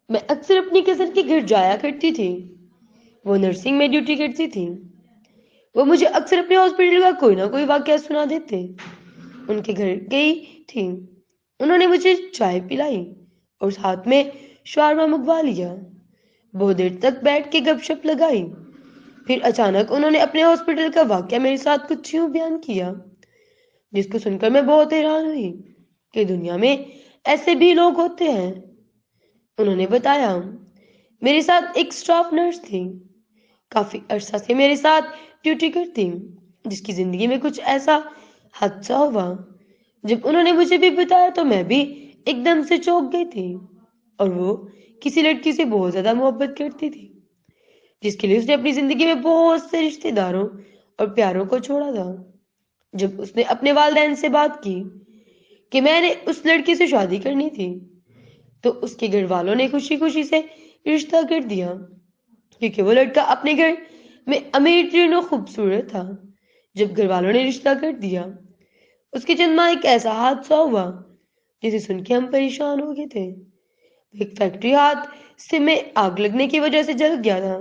میں اکثر اپنی کزن کے گھر جایا کرتی تھی۔ وہ نرسنگ میں ڈیوٹی کرتی تھی۔ وہ مجھے اکثر اپنے ہاسپٹل کا کوئی نہ کوئی واقعہ سنا دیتے۔ ان کے گھر گئی تھی، انہوں نے مجھے چائے پلائی اور ساتھ میں شورما منگوا لیا۔ بہت دیر تک بیٹھ کے گپ شپ لگائی۔ پھر اچانک انہوں نے اپنے ہاسپٹل کا واقعہ میرے ساتھ کچھ یوں بیان کیا، جس کو سن کر میں بہت حیران ہوئی کہ دنیا میں ایسے بھی لوگ ہوتے ہیں۔ انہوں نے بتایا، میرے ساتھ ایک اسٹاف نرس تھی، کافی عرصہ سے میرے ساتھ ڈیوٹی کرتی، جس کی زندگی میں کچھ ایسا حادثہ ہوا۔ جب انہوں نے مجھے بھی بتایا تو میں بھی ایک دم سے چونک گئی تھی، اور وہ کسی لڑکی سے بہت زیادہ محبت کرتی تھی، جس کے لیے اس نے اپنی زندگی میں بہت سے رشتے داروں اور پیاروں کو چھوڑا تھا۔ جب اس نے اپنے والدین سے بات کی کہ میں نے اس لڑکی سے شادی کرنی تھی، تو اس کے گھر والوں نے خوشی خوشی سے رشتہ کر دیا، کیونکہ وہ لڑکا اپنے گھر میں امیر ترین و خوبصورت تھا۔ جب گھر والوں نے رشتہ کر دیا، اس کے چند ماہ ایک ایسا حادثہ ہوا جسے سن کے ہم پریشان ہو گئے تھے۔ ایک فیکٹری ہاتھ سے میں آگ لگنے کی وجہ سے جل گیا تھا۔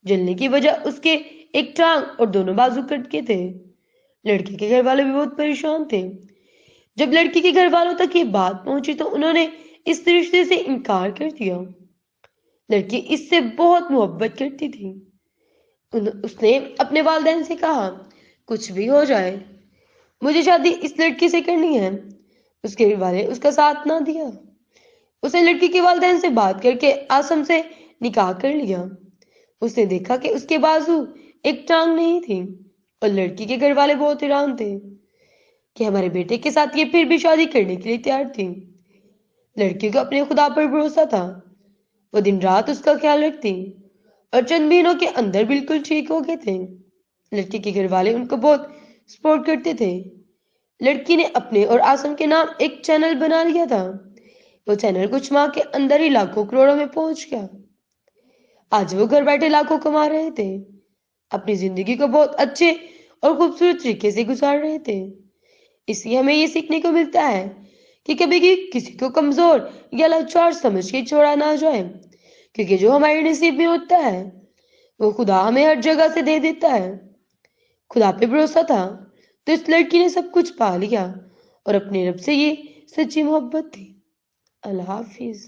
جلنے کی وجہ اس کے ایک ٹانگ اور دونوں بازو کٹ کے تھے۔ لڑکی کے گھر والے بھی بہت پریشان تھے۔ جب لڑکی کے گھر والوں تک یہ بات پہنچی تو انہوں نے اس رشتے سے انکار کر دیا۔ لڑکی اس سے بہت محبت کرتی تھی۔ اس نے اپنے والدین سے کہا، کچھ بھی ہو جائے مجھے شادی اس لڑکی سے کرنی ہے۔ اس کے گھر والے اس کا ساتھ نہ دیا۔ اس نے لڑکی کے والدین سے بات کر کے آسم سے نکاح کر لیا۔ اس نے دیکھا کہ اس کے بازو ایک ٹانگ نہیں تھی، اور لڑکی کے گھر والے بہت حیران تھے کہ ہمارے بیٹے کے ساتھ یہ پھر بھی شادی کرنے کے لیے تیار تھی۔ لڑکی کو اپنے خدا پر بھروسہ تھا، وہ دن رات اس کا خیال رکھتی، اور چند مہینوں کے اندر بالکل ٹھیک ہو گئے تھے۔ لڑکی کے گھر والے ان کو بہت سپورٹ کرتے تھے۔ لڑکی نے اپنے اور آسم کے نام ایک چینل بنا لیا تھا۔ وہ چینل کچھ ماہ کے اندر ہی لاکھوں کروڑوں میں پہنچ گیا۔ آج وہ گھر بیٹھے لاکھوں کما رہے تھے، اپنی زندگی کو بہت اچھے اور خوبصورت طریقے سے گزار رہے تھے۔ اس لیے ہمیں یہ سیکھنے کو ملتا ہے کہ کبھی بھی کسی کو کمزور یا لاچار سمجھ کے چھوڑا نہ جائے، کیونکہ جو ہمارے نصیب میں ہوتا ہے وہ خدا ہمیں ہر جگہ سے دے دیتا ہے۔ خدا پہ بھروسہ تھا تو اس لڑکی نے سب کچھ پا لیا، اور اپنے رب سے یہ سچی محبت تھی۔ اللہ حافظ۔